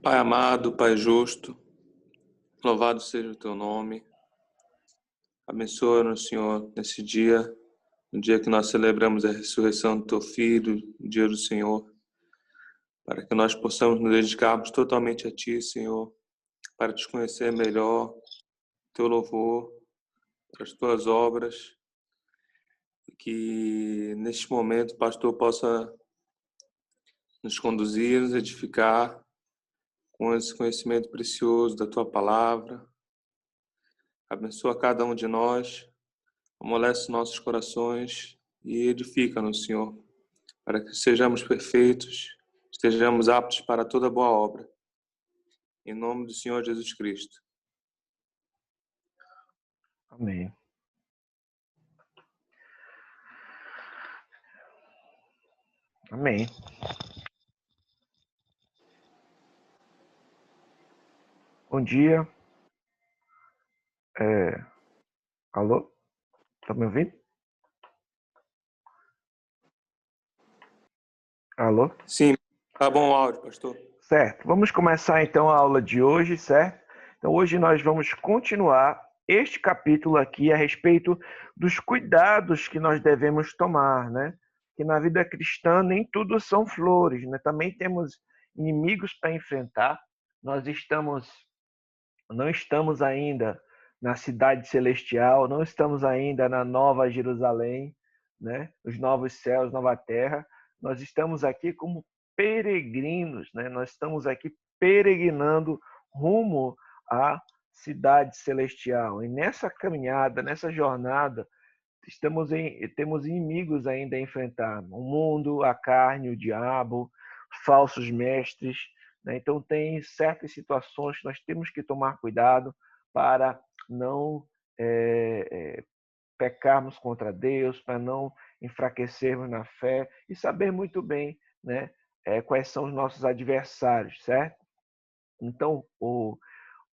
Pai amado, Pai justo, louvado seja o teu nome. Abençoa-nos, Senhor, nesse dia, no dia que nós celebramos a ressurreição do teu Filho, o dia do Senhor, para que nós possamos nos dedicarmos totalmente a ti, Senhor, para te conhecer melhor, teu louvor, as tuas obras, e que neste momento o pastor possa nos conduzir, nos edificar com esse conhecimento precioso da tua palavra. Abençoa cada um de nós, amolece nossos corações e edifica-nos, Senhor, para que sejamos perfeitos, estejamos aptos para toda boa obra. Em nome do Senhor Jesus Cristo. Amém. Amém. Bom dia. Alô? Tá me ouvindo? Alô? Sim, tá bom o áudio, pastor. Certo. Vamos começar então a aula de hoje, certo? Então hoje nós vamos continuar este capítulo aqui a respeito dos cuidados que nós devemos tomar, né? Que na vida cristã nem tudo são flores, né? Também temos inimigos para enfrentar. Nós não estamos ainda na cidade celestial, não estamos ainda na Nova Jerusalém, né? Os novos céus, nova terra. Nós estamos aqui como peregrinos, né? Nós estamos aqui peregrinando rumo à cidade celestial. E nessa caminhada, nessa jornada, temos inimigos ainda a enfrentar. O mundo, a carne, o diabo, falsos mestres, né? Então, tem certas situações que nós temos que tomar cuidado para não pecarmos contra Deus, para não enfraquecermos na fé e saber muito bem, né, quais são os nossos adversários, certo? Então, o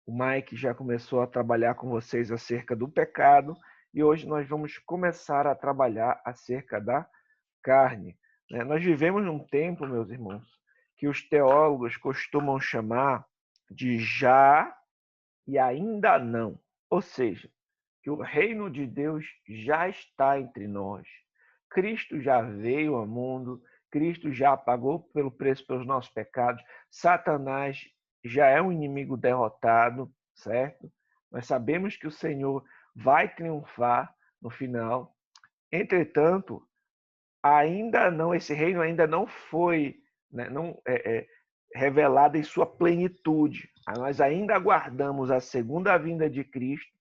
Mike já começou a trabalhar com vocês acerca do pecado e hoje nós vamos começar a trabalhar acerca da carne. Nós vivemos num tempo, meus irmãos, que os teólogos costumam chamar de já e ainda não. Ou seja, que o reino de Deus já está entre nós. Cristo já veio ao mundo, Cristo já pagou pelo preço pelos nossos pecados. Satanás já é um inimigo derrotado, certo? Nós sabemos que o Senhor vai triunfar no final. Entretanto, ainda não, esse reino ainda não foi, né, revelado em sua plenitude. Nós ainda aguardamos a segunda vinda de Cristo,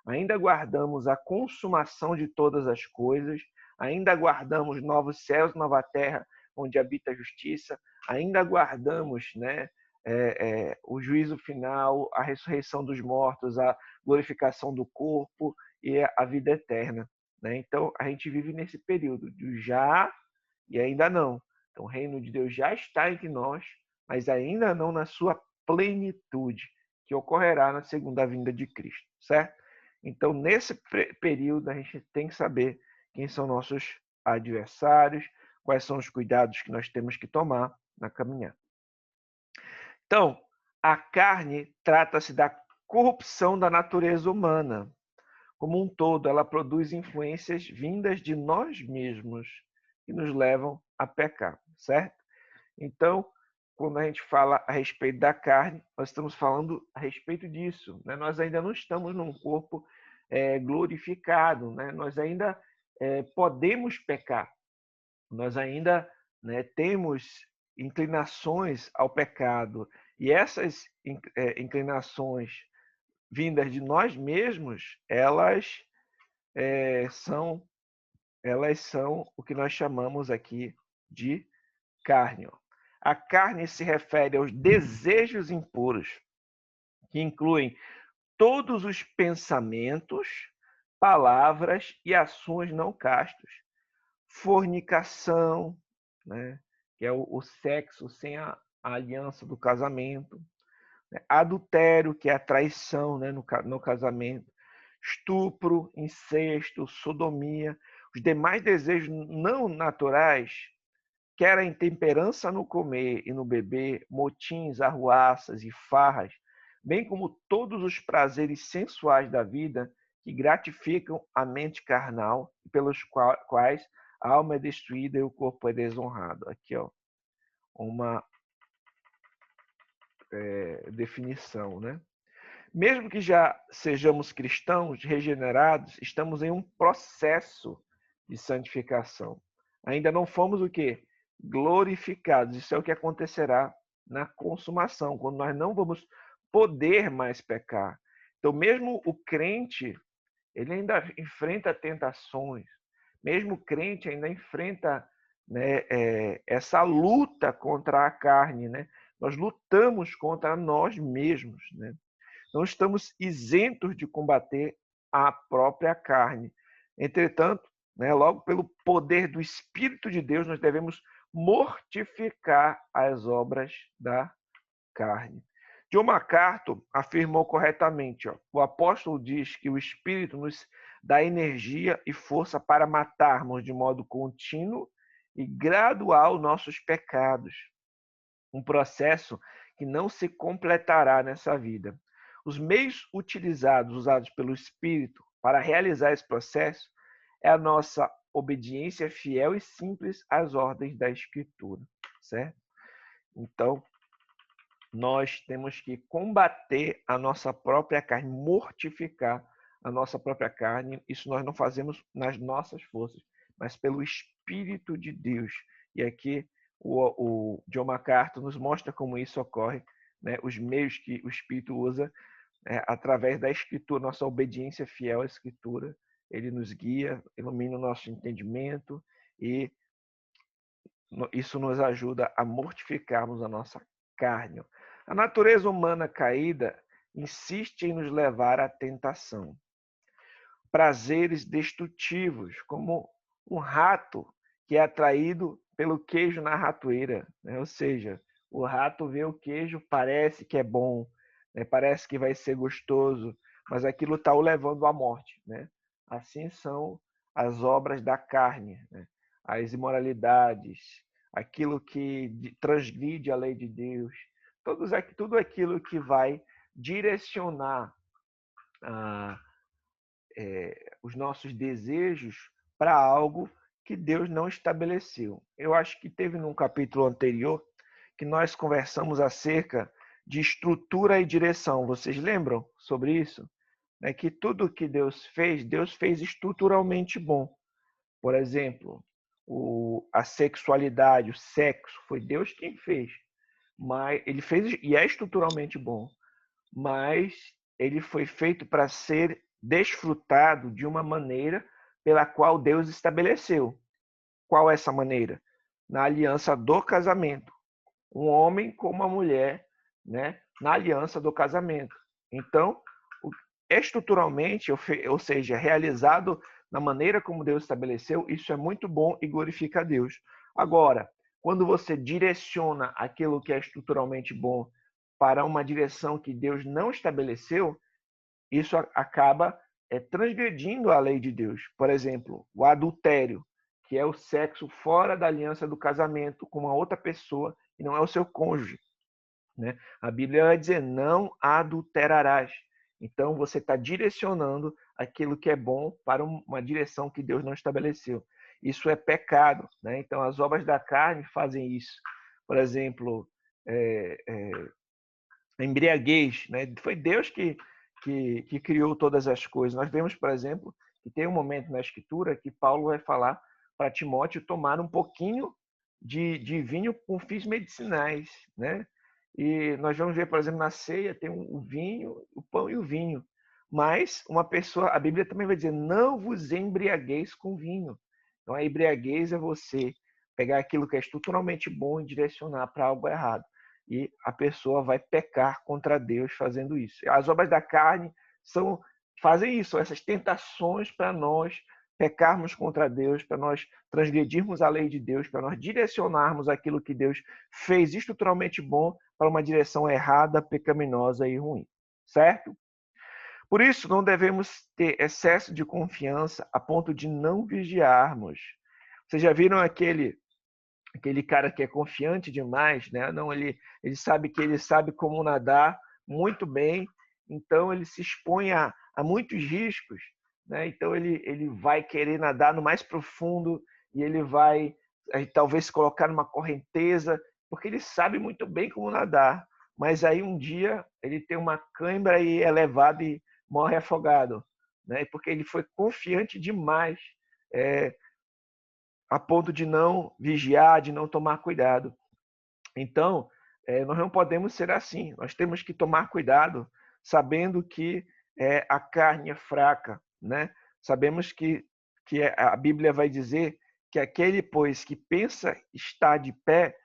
ainda aguardamos a consumação de todas as coisas, ainda aguardamos novos céus, nova terra, onde habita a justiça, ainda aguardamos, né, o juízo final, a ressurreição dos mortos, a glorificação do corpo e a vida eterna. Né? Então, a gente vive nesse período de já e ainda não. Então, o reino de Deus já está entre nós, mas ainda não na sua plenitude, que ocorrerá na segunda vinda de Cristo, certo? Então, nesse período, a gente tem que saber quem são nossos adversários, quais são os cuidados que nós temos que tomar na caminhada. Então, a carne trata-se da corrupção da natureza humana. Como um todo, ela produz influências vindas de nós mesmos que nos levam a pecar, certo? Então, quando a gente fala a respeito da carne, nós estamos falando a respeito disso. Né? Nós ainda não estamos num corpo glorificado, né? Nós ainda podemos pecar, nós ainda, né, temos inclinações ao pecado, e essas inclinações vindas de nós mesmos, elas são o que nós chamamos aqui de carne. A carne se refere aos desejos impuros, que incluem todos os pensamentos, palavras e ações não castos. Fornicação, né, que é o sexo sem a aliança do casamento. Adultério, que é a traição, né, no casamento. Estupro, incesto, sodomia. Os demais desejos não naturais quer a intemperança no comer e no beber, motins, arruaças e farras, bem como todos os prazeres sensuais da vida que gratificam a mente carnal e pelos quais a alma é destruída e o corpo é desonrado. Aqui, ó, uma definição, né? Mesmo que já sejamos cristãos regenerados, estamos em um processo de santificação. Ainda não fomos o quê? Glorificados. Isso é o que acontecerá na consumação, quando nós não vamos poder mais pecar. Então, mesmo o crente, ele ainda enfrenta tentações. Mesmo o crente ainda enfrenta, né, essa luta contra a carne, né? Nós lutamos contra nós mesmos, né? Não estamos isentos de combater a própria carne. Entretanto, né, logo pelo poder do Espírito de Deus, nós devemos mortificar as obras da carne. John MacArthur afirmou corretamente, ó, o apóstolo diz que o Espírito nos dá energia e força para matarmos de modo contínuo e gradual nossos pecados. Um processo que não se completará nessa vida. Os meios usados pelo Espírito para realizar esse processo é a nossa obediência fiel e simples às ordens da Escritura, certo? Então, nós temos que combater a nossa própria carne, mortificar a nossa própria carne. Isso nós não fazemos nas nossas forças, mas pelo Espírito de Deus. E aqui o John MacArthur nos mostra como isso ocorre, né? Os meios que o Espírito usa através da Escritura, nossa obediência fiel à Escritura. Ele nos guia, ilumina o nosso entendimento e isso nos ajuda a mortificarmos a nossa carne. A natureza humana caída insiste em nos levar à tentação. Prazeres destrutivos, como um rato que é atraído pelo queijo na ratoeira, né? Ou seja, o rato vê o queijo, parece que é bom, né? Parece que vai ser gostoso, mas aquilo está o levando à morte, né? Assim são as obras da carne, né? As imoralidades, aquilo que transgride a lei de Deus, tudo aquilo que vai direcionar os nossos desejos para algo que Deus não estabeleceu. Eu acho que teve num capítulo anterior que nós conversamos acerca de estrutura e direção. Vocês lembram sobre isso? É que tudo que Deus fez estruturalmente bom. Por exemplo, a sexualidade, o sexo, foi Deus quem fez. Mas ele fez e é estruturalmente bom, mas ele foi feito para ser desfrutado de uma maneira pela qual Deus estabeleceu. Qual é essa maneira? Na aliança do casamento. Um homem com uma mulher, né, na aliança do casamento. Então, estruturalmente, ou seja, realizado na maneira como Deus estabeleceu, isso é muito bom e glorifica a Deus. Agora, quando você direciona aquilo que é estruturalmente bom para uma direção que Deus não estabeleceu, isso acaba transgredindo a lei de Deus. Por exemplo, o adultério, que é o sexo fora da aliança do casamento com uma outra pessoa e não é o seu cônjuge, né? A Bíblia vai dizer, não adulterarás. Então, você está direcionando aquilo que é bom para uma direção que Deus não estabeleceu. Isso é pecado, né? Então, as obras da carne fazem isso. Por exemplo, a embriaguez, né? Foi Deus que criou todas as coisas. Nós vemos, por exemplo, que tem um momento na Escritura que Paulo vai falar para Timóteo tomar um pouquinho de vinho com fins medicinais, né? E nós vamos ver, por exemplo, na ceia tem o vinho, o pão e o vinho. Mas uma pessoa, a Bíblia também vai dizer, não vos embriagueis com vinho. Então a embriaguez é você pegar aquilo que é estruturalmente bom e direcionar para algo errado. E a pessoa vai pecar contra Deus fazendo isso. As obras da carne fazem isso, essas tentações para nós pecarmos contra Deus, para nós transgredirmos a lei de Deus, para nós direcionarmos aquilo que Deus fez estruturalmente bom para uma direção errada, pecaminosa e ruim. Certo? Por isso, não devemos ter excesso de confiança a ponto de não vigiarmos. Vocês já viram aquele aquele cara que é confiante demais, né? Não, ele sabe que ele sabe como nadar muito bem, então ele se expõe a muitos riscos, né? Então ele vai querer nadar no mais profundo e ele vai talvez se colocar numa correnteza, porque ele sabe muito bem como nadar, mas aí um dia ele tem uma cãibra e é levado e morre afogado, né? Porque ele foi confiante demais, a ponto de não vigiar, de não tomar cuidado. Então, nós não podemos ser assim. Nós temos que tomar cuidado, sabendo que a carne é fraca, né? Sabemos que a Bíblia vai dizer que aquele, pois, que pensa estar de pé,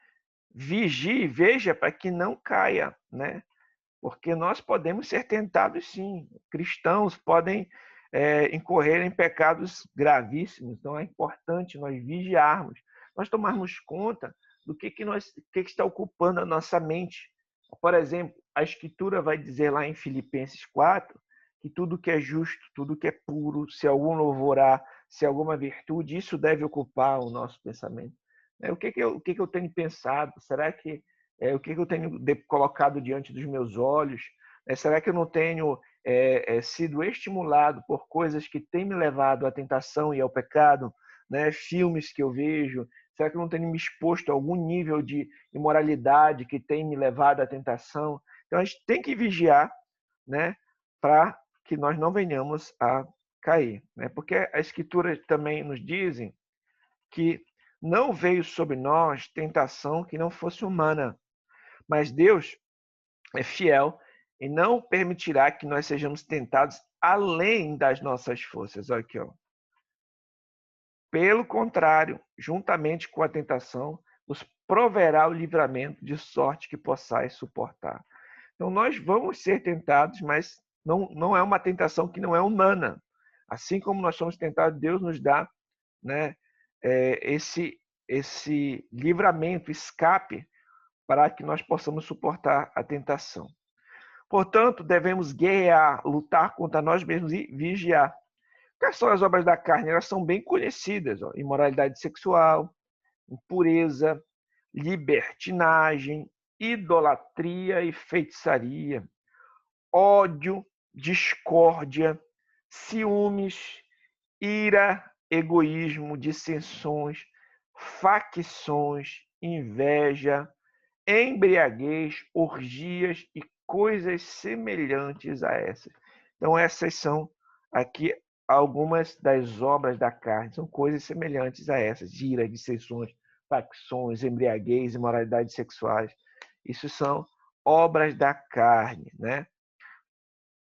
vigie e veja para que não caia, né? Porque nós podemos ser tentados, sim. Cristãos podem incorrer em pecados gravíssimos. Então é importante nós vigiarmos, nós tomarmos conta do que está ocupando a nossa mente. Por exemplo, a Escritura vai dizer lá em Filipenses 4 que tudo que é justo, tudo que é puro, se algum louvor há, se alguma virtude, isso deve ocupar o nosso pensamento. O que eu tenho pensado? Será que o que eu tenho colocado diante dos meus olhos? Será que eu não tenho sido estimulado por coisas que têm me levado à tentação e ao pecado? Né? Filmes que eu vejo, será que eu não tenho me exposto a algum nível de imoralidade que tem me levado à tentação? Então a gente tem que vigiar, né, para que nós não venhamos a cair, né? Porque a Escritura também nos dizem que não veio sobre nós tentação que não fosse humana, mas Deus é fiel e não permitirá que nós sejamos tentados além das nossas forças. Olha aqui, ó. Pelo contrário, juntamente com a tentação, nos proverá o livramento de sorte que possais suportar. Então, nós vamos ser tentados, mas não é uma tentação que não é humana. Assim como nós somos tentados, Deus nos dá, né, esse livramento, escape, para que nós possamos suportar a tentação. Portanto, devemos guerrear, lutar contra nós mesmos e vigiar. Quais são as obras da carne? Elas são bem conhecidas. Ó. Imoralidade sexual, impureza, libertinagem, idolatria e feitiçaria, ódio, discórdia, ciúmes, ira, egoísmo, dissensões, facções, inveja, embriaguez, orgias e coisas semelhantes a essas. Então, essas são aqui algumas das obras da carne, são coisas semelhantes a essas: ira, dissensões, facções, embriaguez, imoralidades sexuais. Isso são obras da carne, né?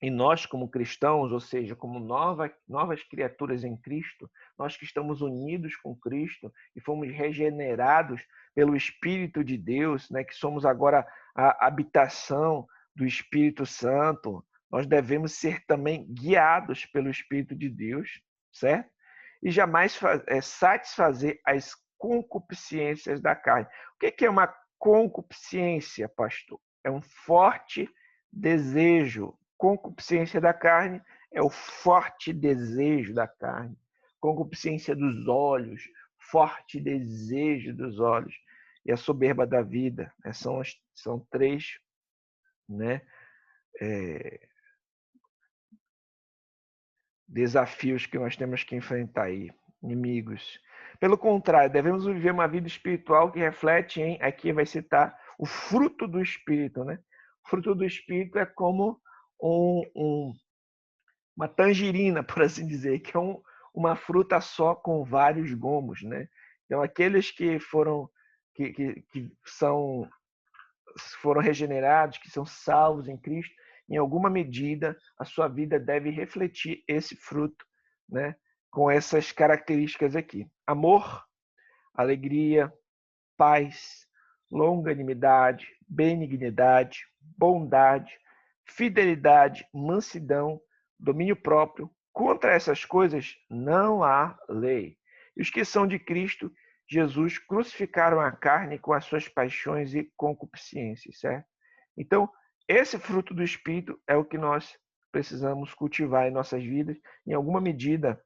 E nós, como cristãos, ou seja, como novas criaturas em Cristo, nós que estamos unidos com Cristo e fomos regenerados pelo Espírito de Deus, né, que somos agora a habitação do Espírito Santo, nós devemos ser também guiados pelo Espírito de Deus, certo? E jamais satisfazer as concupiscências da carne. O que é uma concupiscência, pastor? É um forte desejo. Concupiscência da carne é o forte desejo da carne. Concupiscência dos olhos, forte desejo dos olhos. E a soberba da vida, né? São três, né, desafios que nós temos que enfrentar aí, inimigos. Pelo contrário, devemos viver uma vida espiritual que reflete em, aqui vai citar, o fruto do Espírito, né? O fruto do Espírito é como uma tangerina, por assim dizer, que é uma fruta só com vários gomos, né? Então, aqueles que foram regenerados, que são salvos em Cristo, em alguma medida, a sua vida deve refletir esse fruto, né? Com essas características aqui: amor, alegria, paz, longanimidade, benignidade, bondade, fidelidade, mansidão, domínio próprio. Contra essas coisas não há lei. E os que são de Cristo Jesus crucificaram a carne com as suas paixões e concupiscências, certo? Então, esse fruto do Espírito é o que nós precisamos cultivar em nossas vidas. Em alguma medida,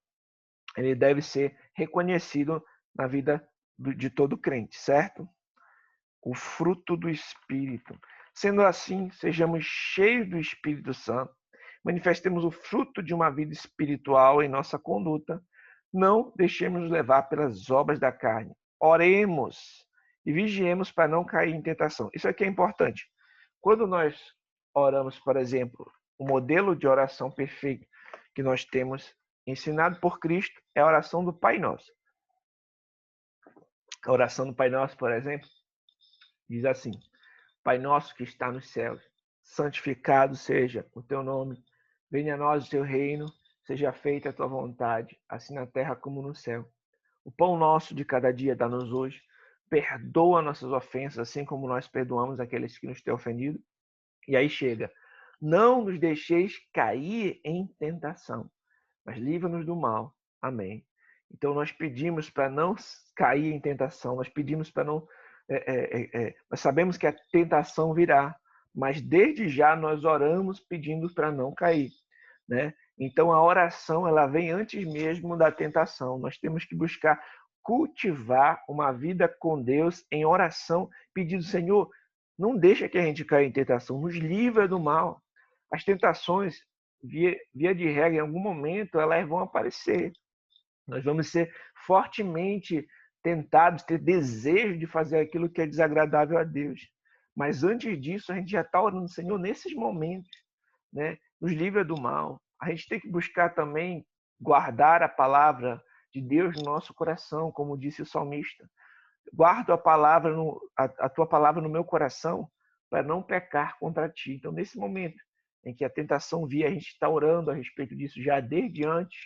ele deve ser reconhecido na vida de todo crente, certo? O fruto do Espírito. Sendo assim, sejamos cheios do Espírito Santo, manifestemos o fruto de uma vida espiritual em nossa conduta, não deixemos nos levar pelas obras da carne. Oremos e vigiemos para não cair em tentação. Isso aqui é importante. Quando nós oramos, por exemplo, o modelo de oração perfeito que nós temos ensinado por Cristo é a oração do Pai Nosso. A oração do Pai Nosso, por exemplo, diz assim: Pai nosso que está nos céus, santificado seja o teu nome, venha a nós o teu reino, seja feita a tua vontade, assim na terra como no céu. O pão nosso de cada dia dá-nos hoje, perdoa nossas ofensas, assim como nós perdoamos aqueles que nos têm ofendido. E aí chega: não nos deixeis cair em tentação, mas livra-nos do mal. Amém. Então nós pedimos para não cair em tentação, nós pedimos para não... nós sabemos que a tentação virá, mas desde já nós oramos pedindo para não cair, né? Então a oração ela vem antes mesmo da tentação. Nós temos que buscar cultivar uma vida com Deus em oração, pedindo: Senhor, não deixa que a gente caia em tentação, nos livra do mal. As tentações, via de regra, em algum momento elas vão aparecer. Nós vamos ser fortemente tentados, ter desejo de fazer aquilo que é desagradável a Deus. Mas antes disso, a gente já está orando: Senhor, nesses momentos, né, nos livra do mal. A gente tem que buscar também guardar a palavra de Deus no nosso coração, como disse o salmista. Guardo a tua palavra no meu coração para não pecar contra ti. Então, nesse momento em que a tentação vir, a gente está orando a respeito disso já desde antes,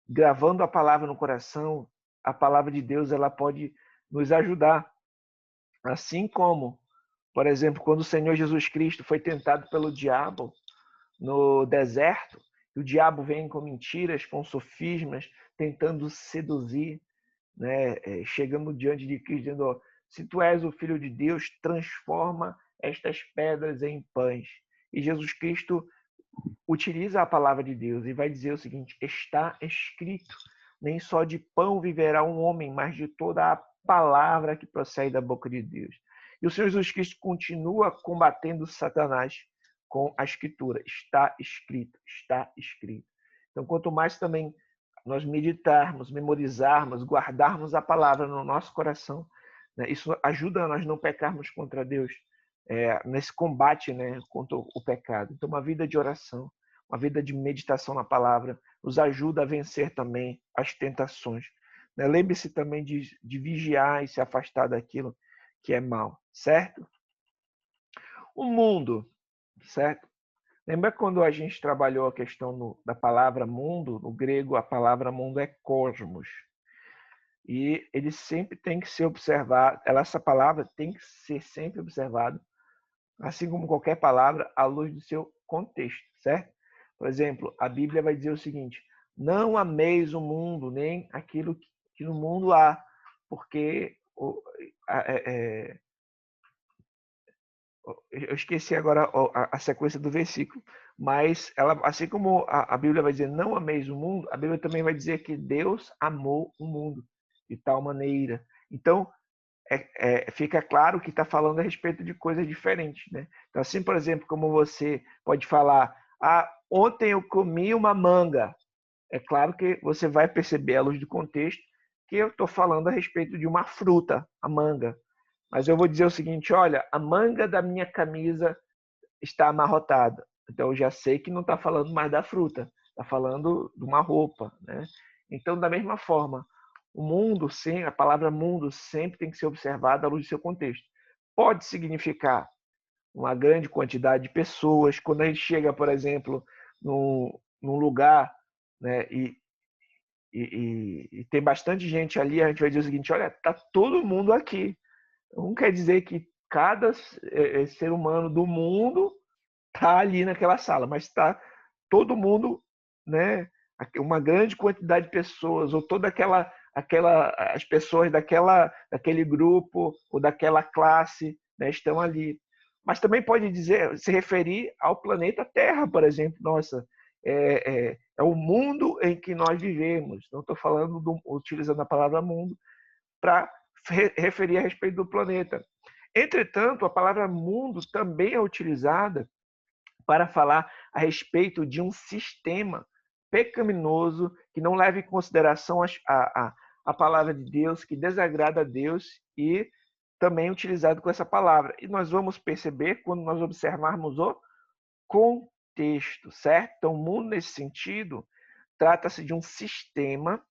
gravando a palavra no coração. A palavra de Deus ela pode nos ajudar. Assim como, por exemplo, quando o Senhor Jesus Cristo foi tentado pelo diabo no deserto, o diabo vem com mentiras, com sofismas, tentando seduzir, né? Chegando diante de Cristo, dizendo: se tu és o Filho de Deus, transforma estas pedras em pães. E Jesus Cristo utiliza a palavra de Deus e vai dizer o seguinte: está escrito, nem só de pão viverá um homem, mas de toda a palavra que procede da boca de Deus. E o Senhor Jesus Cristo continua combatendo Satanás com a escritura: está escrito, está escrito. Então, quanto mais também nós meditarmos, memorizarmos, guardarmos a palavra no nosso coração, né, isso ajuda a nós não pecarmos contra Deus, nesse combate, né, contra o pecado. Então, uma vida de oração, uma vida de meditação na palavra, nos ajuda a vencer também as tentações. Né? Lembre-se também de vigiar e se afastar daquilo que é mal, certo? O mundo, certo? Lembra quando a gente trabalhou a questão da palavra mundo? No grego, a palavra mundo é cosmos. E ele sempre tem que ser observado, essa palavra tem que ser sempre observada, assim como qualquer palavra, à luz do seu contexto, certo? Por exemplo, a Bíblia vai dizer o seguinte: não ameis o mundo, nem aquilo que no mundo há, porque eu esqueci agora a sequência do versículo, mas ela, assim como a Bíblia vai dizer não ameis o mundo, a Bíblia também vai dizer que Deus amou o mundo de tal maneira. Então, fica claro que está falando a respeito de coisas diferentes, né? Então, assim, por exemplo, como você pode falar: ontem eu comi uma manga. É claro que você vai perceber, à luz do contexto, que eu estou falando a respeito de uma fruta, a manga. Mas eu vou dizer o seguinte: olha, a manga da minha camisa está amarrotada. Então eu já sei que não está falando mais da fruta, está falando de uma roupa, né? Então, da mesma forma, o mundo, sim, a palavra mundo sempre tem que ser observada à luz do seu contexto. Pode significar uma grande quantidade de pessoas. Quando a gente chega, por exemplo, num lugar, né, e tem bastante gente ali, a gente vai dizer o seguinte: olha, está todo mundo aqui. Não quer dizer que cada ser humano do mundo está ali naquela sala, mas está todo mundo, né? Uma grande quantidade de pessoas, ou toda as pessoas daquele grupo ou daquela classe, né, estão ali. Mas também pode se referir ao planeta Terra, por exemplo. Nossa, é o mundo em que nós vivemos. Não estou falando utilizando a palavra mundo para referia a respeito do planeta. Entretanto, a palavra mundo também é utilizada para falar a respeito de um sistema pecaminoso que não leva em consideração a palavra de Deus, que desagrada a Deus e também utilizado com essa palavra. E nós vamos perceber quando nós observarmos o contexto, certo? Então, o mundo, nesse sentido, trata-se de um sistema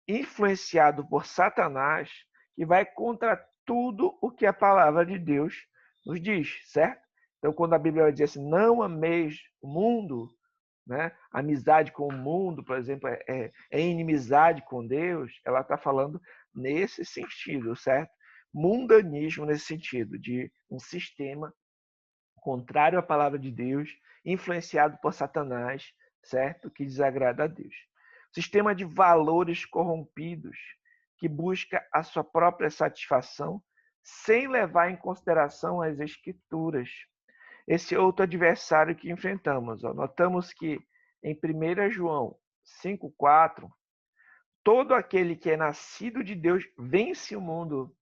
influenciado por Satanás que vai contra tudo o que a palavra de Deus nos diz, certo? Então, quando a Bíblia vai dizer assim, não ameis o mundo, né? Amizade com o mundo, por exemplo, é inimizade com Deus, ela está falando nesse sentido, certo? Mundanismo nesse sentido, de um sistema contrário à palavra de Deus, influenciado por Satanás, certo? Que desagrada a Deus. Sistema de valores corrompidos, que busca a sua própria satisfação, sem levar em consideração as Escrituras. Esse outro adversário que enfrentamos. Notamos que em 1 João 5,4, todo aquele que é nascido de Deus vence o mundo.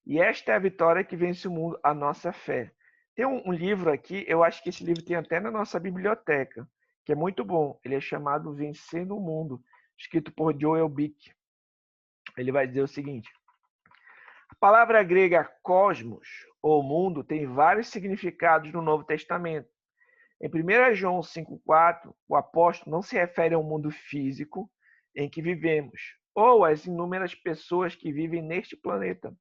E esta é a vitória que vence o mundo, a nossa fé. Tem um livro aqui, eu acho que esse livro tem até na nossa biblioteca, que é muito bom. Ele é chamado Vencendo o Mundo, escrito por Joel Bick. Ele vai dizer o seguinte: a palavra grega cosmos, ou mundo, tem vários significados no Novo Testamento. Em 1 João 5,4, o apóstolo não se refere ao mundo físico em que vivemos, ou às inúmeras pessoas que vivem neste planeta.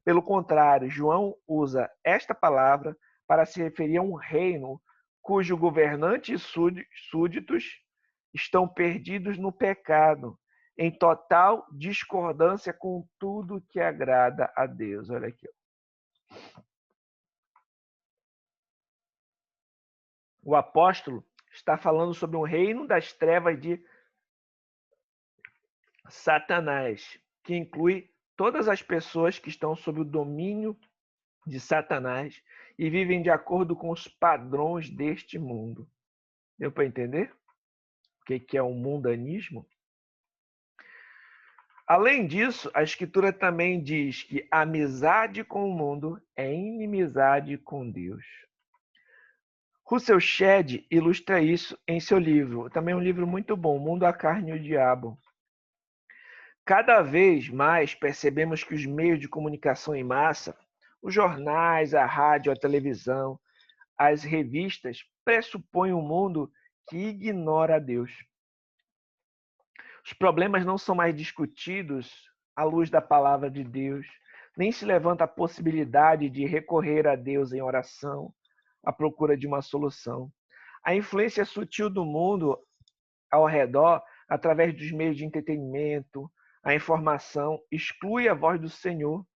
Pelo contrário, João usa esta palavra para se referir a um reino cujo governante e súditos estão perdidos no pecado, em total discordância com tudo que agrada a Deus. Olha aqui. O apóstolo está falando sobre um reino das trevas de Satanás, que inclui todas as pessoas que estão sob o domínio de Satanás e vivem de acordo com os padrões deste mundo. Deu para entender o que é o mundanismo? Além disso, a Escritura também diz que a amizade com o mundo é inimizade com Deus. Russell Shedd ilustra isso em seu livro, também um livro muito bom, O Mundo, a Carne e o Diabo. Cada vez mais percebemos que os meios de comunicação em massa, os jornais, a rádio, a televisão, as revistas, pressupõem um mundo que ignora a Deus. Os problemas não são mais discutidos à luz da palavra de Deus, nem se levanta a possibilidade de recorrer a Deus em oração, à procura de uma solução. A influência sutil do mundo ao redor, através dos meios de entretenimento, a informação, exclui a voz do Senhor.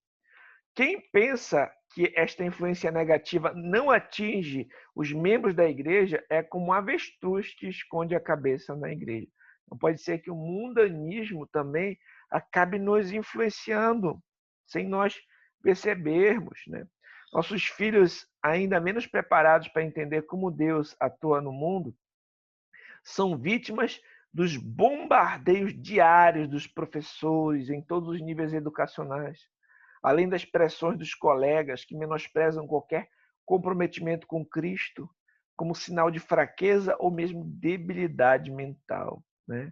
Quem pensa que esta influência negativa não atinge os membros da igreja é como um avestruz que esconde a cabeça na igreja. Não pode ser que o mundanismo também acabe nos influenciando, sem nós percebermos, né? Nossos filhos, ainda menos preparados para entender como Deus atua no mundo, são vítimas dos bombardeios diários dos professores em todos os níveis educacionais, além das pressões dos colegas que menosprezam qualquer comprometimento com Cristo como sinal de fraqueza ou mesmo debilidade mental, né?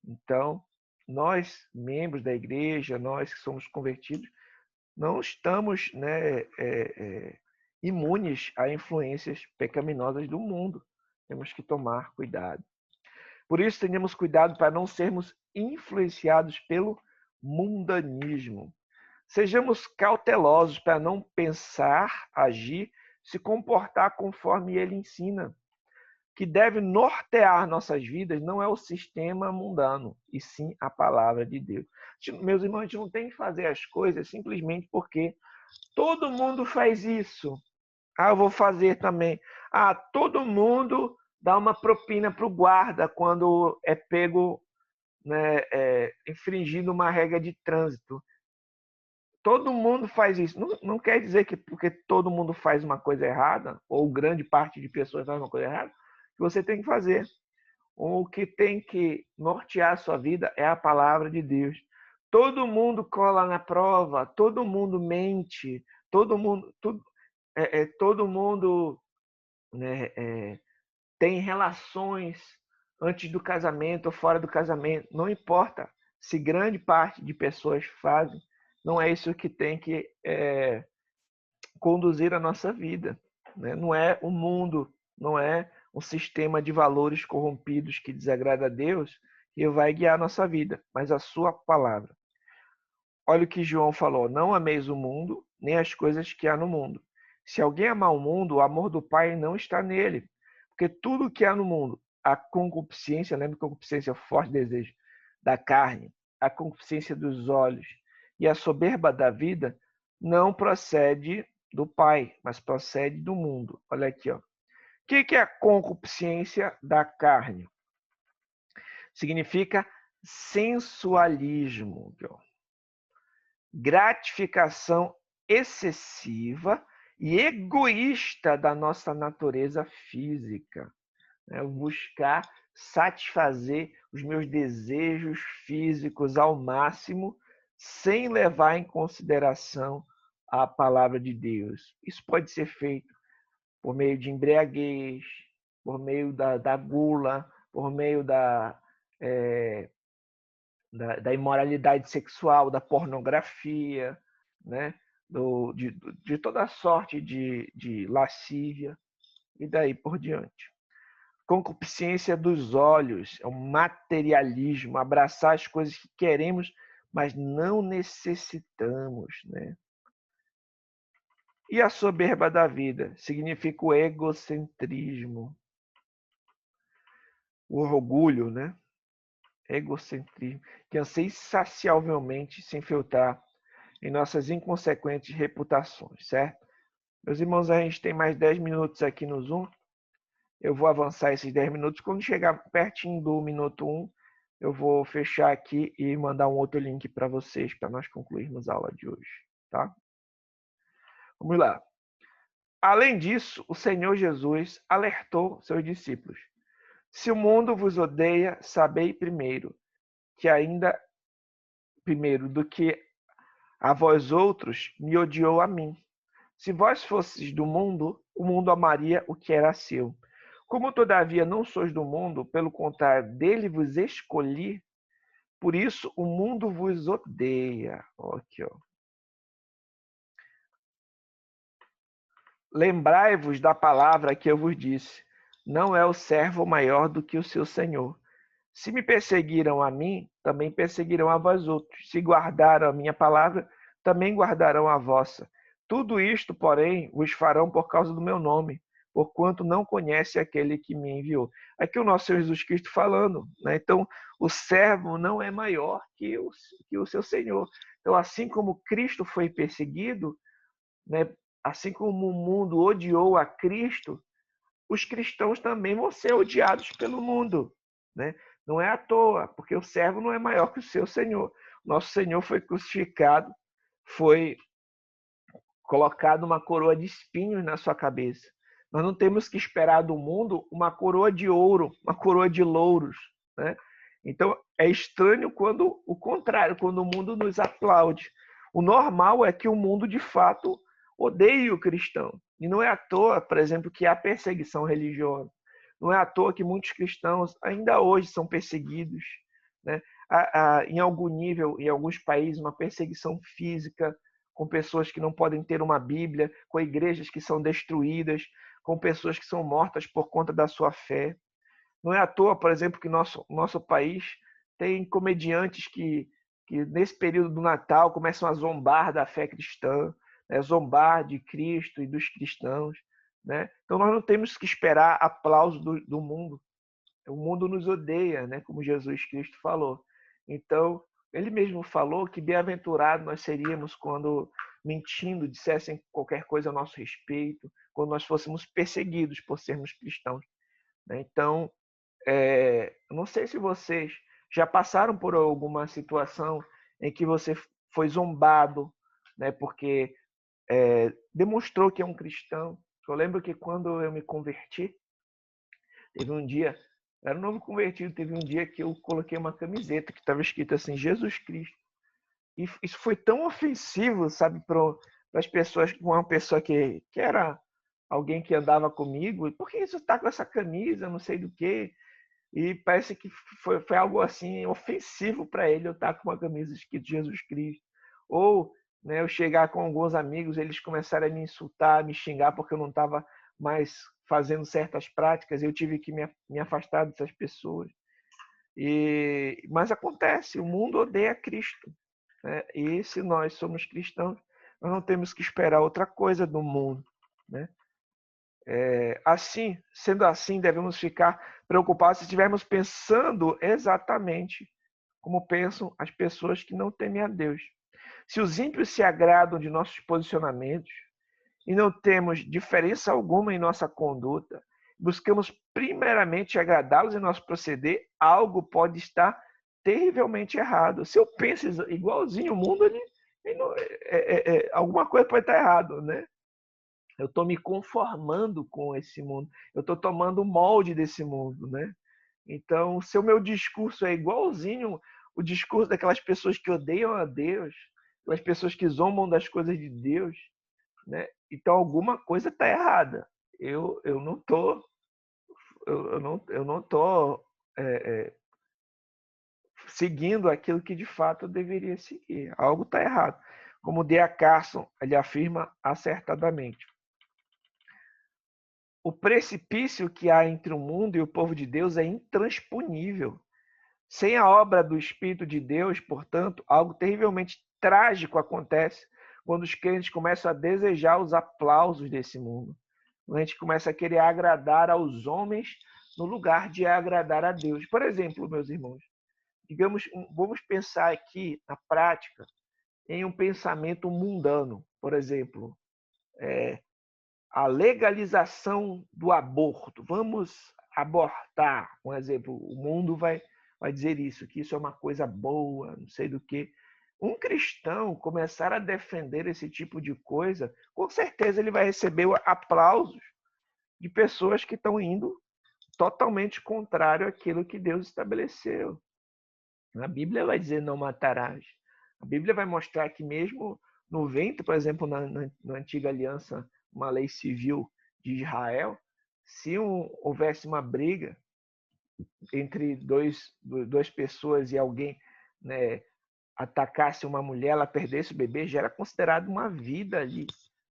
Então, nós, membros da igreja, nós que somos convertidos, não estamos, né, imunes a influências pecaminosas do mundo. Temos que tomar cuidado. Por isso, tenhamos cuidado para não sermos influenciados pelo mundanismo. Sejamos cautelosos para não pensar, agir, se comportar conforme ele ensina. O que deve nortear nossas vidas não é o sistema mundano, e sim a palavra de Deus. Meus irmãos, a gente não tem que fazer as coisas simplesmente porque todo mundo faz isso. Eu vou fazer também. Todo mundo dá uma propina para o guarda quando é pego, né, infringindo uma regra de trânsito. Todo mundo faz isso. Não quer dizer que porque todo mundo faz uma coisa errada, ou grande parte de pessoas faz uma coisa errada, que você tem que fazer. O que tem que nortear a sua vida é a palavra de Deus. todo mundo cola na prova, todo mundo mente, todo mundo, todo mundo, né, tem relações antes do casamento ou fora do casamento. Não importa se grande parte de pessoas fazem, não é isso que tem que conduzir a nossa vida. Né? Não é o mundo, não é um sistema de valores corrompidos que desagrada a Deus que vai guiar a nossa vida, mas a sua palavra. Olha o que João falou: não ameis o mundo, nem as coisas que há no mundo. Se alguém amar o mundo, o amor do Pai não está nele. Porque tudo que há no mundo, a concupiscência, lembra que concupiscência é o forte desejo da carne, a concupiscência dos olhos e a soberba da vida, não procede do Pai, mas procede do mundo. Olha aqui, ó. O que é a concupiscência da carne? Significa sensualismo, gratificação excessiva e egoísta da nossa natureza física. Buscar satisfazer os meus desejos físicos ao máximo, sem levar em consideração a palavra de Deus. Isso pode ser feito por meio de embriaguez, por meio da gula, por meio da imoralidade sexual, da pornografia, né? de toda sorte de lascívia, e daí por diante. Concupiscência dos olhos, é um materialismo, abraçar as coisas que queremos, mas não necessitamos. Né? E a soberba da vida significa o egocentrismo, o orgulho, né? Egocentrismo, que anseia insaciavelmente se infiltrar em nossas inconsequentes reputações, certo? Meus irmãos, a gente tem mais 10 minutos aqui no Zoom. Eu vou avançar esses 10 minutos. Quando chegar pertinho do minuto 1, eu vou fechar aqui e mandar um outro link para vocês, para nós concluirmos a aula de hoje, tá? Vamos lá. Além disso, o Senhor Jesus alertou seus discípulos: se o mundo vos odeia, sabei primeiro do que a vós outros, me odiou a mim. Se vós fosseis do mundo, o mundo amaria o que era seu. Como todavia não sois do mundo, pelo contrário, dele vos escolhi, por isso o mundo vos odeia. Aqui, ó. Lembrai-vos da palavra que eu vos disse: não é o servo maior do que o seu senhor. Se me perseguiram a mim, também perseguirão a vós outros. Se guardaram a minha palavra, também guardarão a vossa. Tudo isto, porém, vos farão por causa do meu nome, porquanto não conhece aquele que me enviou. Aqui o nosso Senhor Jesus Cristo falando, né? Então, o servo não é maior que o seu Senhor. Então, assim como Cristo foi perseguido, né? Assim como o mundo odiou a Cristo, os cristãos também vão ser odiados pelo mundo, né? Não é à toa, porque o servo não é maior que o seu Senhor. Nosso Senhor foi crucificado, foi colocado uma coroa de espinhos na sua cabeça. Nós não temos que esperar do mundo uma coroa de ouro, uma coroa de louros, né? Então, é estranho quando o contrário, quando o mundo nos aplaude. O normal é que o mundo, de fato, odeie o cristão. E não é à toa, por exemplo, que há perseguição religiosa. Não é à toa que muitos cristãos ainda hoje são perseguidos, né? Há, em algum nível, em alguns países, uma perseguição física, com pessoas que não podem ter uma Bíblia, com igrejas que são destruídas, com pessoas que são mortas por conta da sua fé. Não é à toa, por exemplo, que nosso país tem comediantes que nesse período do Natal começam a zombar da fé cristã, né? Zombar de Cristo e dos cristãos. Né? Então nós não temos que esperar aplauso do mundo. O mundo nos odeia, né? Como Jesus Cristo falou. Então, ele mesmo falou que bem-aventurado nós seríamos quando, mentindo, dissessem qualquer coisa a nosso respeito, quando nós fôssemos perseguidos por sermos cristãos. Então, eu não sei se vocês já passaram por alguma situação em que você foi zombado, né, porque demonstrou que é um cristão. Eu lembro que quando eu me converti, teve um dia, era um novo convertido, teve um dia que eu coloquei uma camiseta que estava escrito assim, Jesus Cristo. E isso foi tão ofensivo, sabe, para as pessoas, uma pessoa que era alguém que andava comigo. Por que isso está com essa camisa, não sei do quê? E parece que foi algo assim ofensivo para ele eu estar com uma camisa escrita Jesus Cristo. Ou, né, eu chegar com alguns amigos, eles começarem a me insultar, me xingar porque eu não estava mais fazendo certas práticas, eu tive que me afastar dessas pessoas. Mas acontece, o mundo odeia Cristo, né? E se nós somos cristãos, nós não temos que esperar outra coisa do mundo, né? Assim, sendo assim, devemos ficar preocupados se estivermos pensando exatamente como pensam as pessoas que não temem a Deus. Se os ímpios se agradam de nossos posicionamentos e não temos diferença alguma em nossa conduta, buscamos primeiramente agradá-los em nosso proceder, algo pode estar terrivelmente errado. Se eu penso igualzinho o mundo, alguma coisa pode estar errado, né? Eu estou me conformando com esse mundo. Eu estou tomando o molde desse mundo, né? Então, se o meu discurso é igualzinho o discurso daquelas pessoas que odeiam a Deus, aquelas pessoas que zombam das coisas de Deus, né? Então, alguma coisa está errada. Eu não tô, eu não tô seguindo aquilo que de fato eu deveria seguir. Algo está errado. Como D.A. Carson ele afirma acertadamente. O precipício que há entre o mundo e o povo de Deus é intransponível. Sem a obra do Espírito de Deus, portanto, algo terrivelmente trágico acontece quando os crentes começam a desejar os aplausos desse mundo. Quando a gente começa a querer agradar aos homens no lugar de agradar a Deus. Por exemplo, meus irmãos, digamos, vamos pensar aqui na prática em um pensamento mundano. Por exemplo, a legalização do aborto. Vamos abortar, um exemplo. O mundo vai dizer isso, que isso é uma coisa boa, não sei do que. Um cristão começar a defender esse tipo de coisa, com certeza ele vai receber aplausos de pessoas que estão indo totalmente contrário àquilo que Deus estabeleceu. A Bíblia vai dizer não matarás. A Bíblia vai mostrar que mesmo no ventre, por exemplo, na antiga aliança, uma lei civil de Israel, se houvesse uma briga entre duas pessoas e alguém, né, atacasse uma mulher, ela perdesse o bebê, já era considerado uma vida ali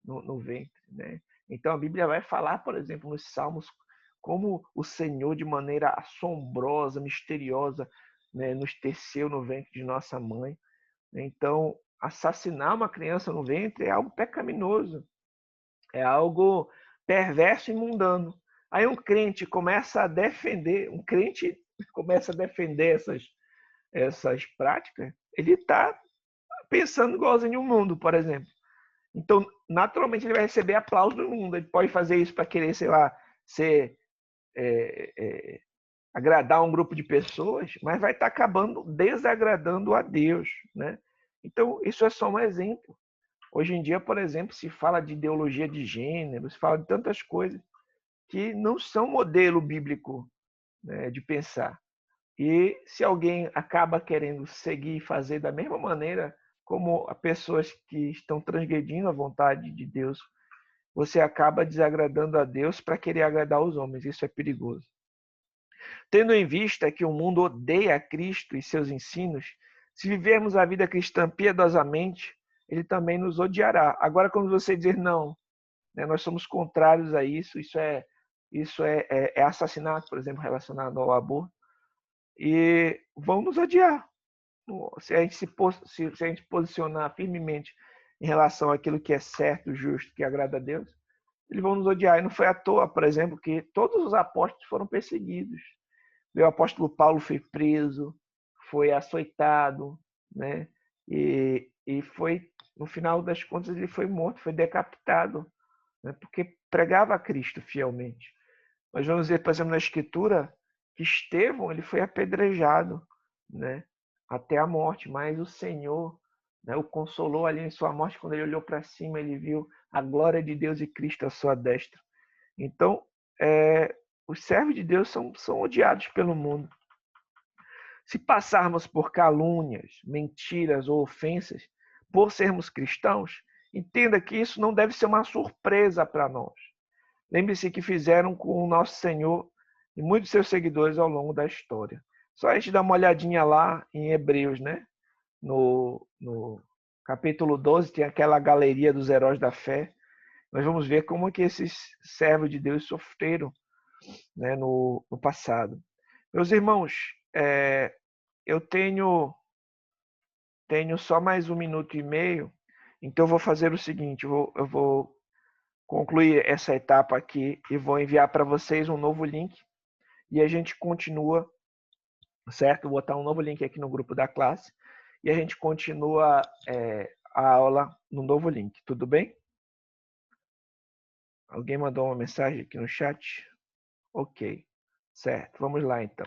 no ventre, né? Então a Bíblia vai falar, por exemplo, nos Salmos, como o Senhor, de maneira assombrosa, misteriosa, né, nos teceu no ventre de nossa mãe. Então, assassinar uma criança no ventre é algo pecaminoso, é algo perverso e mundano. Aí um crente começa a defender essas práticas, ele está pensando igualzinho o mundo, por exemplo. Então, naturalmente, ele vai receber aplauso do mundo. Ele pode fazer isso para querer, sei lá, agradar um grupo de pessoas, mas vai estar acabando desagradando a Deus, né? Então, isso é só um exemplo. Hoje em dia, por exemplo, se fala de ideologia de gênero, se fala de tantas coisas que não são modelo bíblico, né, de pensar. E se alguém acaba querendo seguir e fazer da mesma maneira como as pessoas que estão transgredindo a vontade de Deus, você acaba desagradando a Deus para querer agradar os homens. Isso é perigoso. Tendo em vista que o mundo odeia Cristo e seus ensinos, se vivermos a vida cristã piedosamente, ele também nos odiará. Agora, quando você dizer não, né, nós somos contrários a isso, isso é assassinato, por exemplo, relacionado ao aborto, e vão nos odiar. Se a gente se a gente posicionar firmemente em relação àquilo que é certo, justo, que agrada a Deus, eles vão nos odiar. E não foi à toa, por exemplo, que todos os apóstolos foram perseguidos. O apóstolo Paulo foi preso, foi açoitado, né? E foi, no final das contas, ele foi morto, foi decapitado, né? Porque pregava a Cristo fielmente. Nós vamos ver, por exemplo, na Escritura, que Estevão ele foi apedrejado, né? Até a morte, mas o Senhor, né, o consolou ali em sua morte. Quando ele olhou para cima, ele viu a glória de Deus e Cristo à sua destra. Então, os servos de Deus são odiados pelo mundo. Se passarmos por calúnias, mentiras ou ofensas, por sermos cristãos, entenda que isso não deve ser uma surpresa para nós. Lembre-se que fizeram com o nosso Senhor e muitos de seus seguidores ao longo da história. Só a gente dá uma olhadinha lá em Hebreus, né? No capítulo 12 tem aquela galeria dos heróis da fé. Nós vamos ver como que esses servos de Deus sofreram, né, no passado. Meus irmãos, eu tenho só mais 1 minuto e meio, então eu vou fazer o seguinte, eu vou concluir essa etapa aqui e vou enviar para vocês um novo link e a gente continua, certo? Vou botar um novo link aqui no grupo da classe e a gente continua a aula no novo link, tudo bem? Alguém mandou uma mensagem aqui no chat? Ok, certo. Vamos lá então.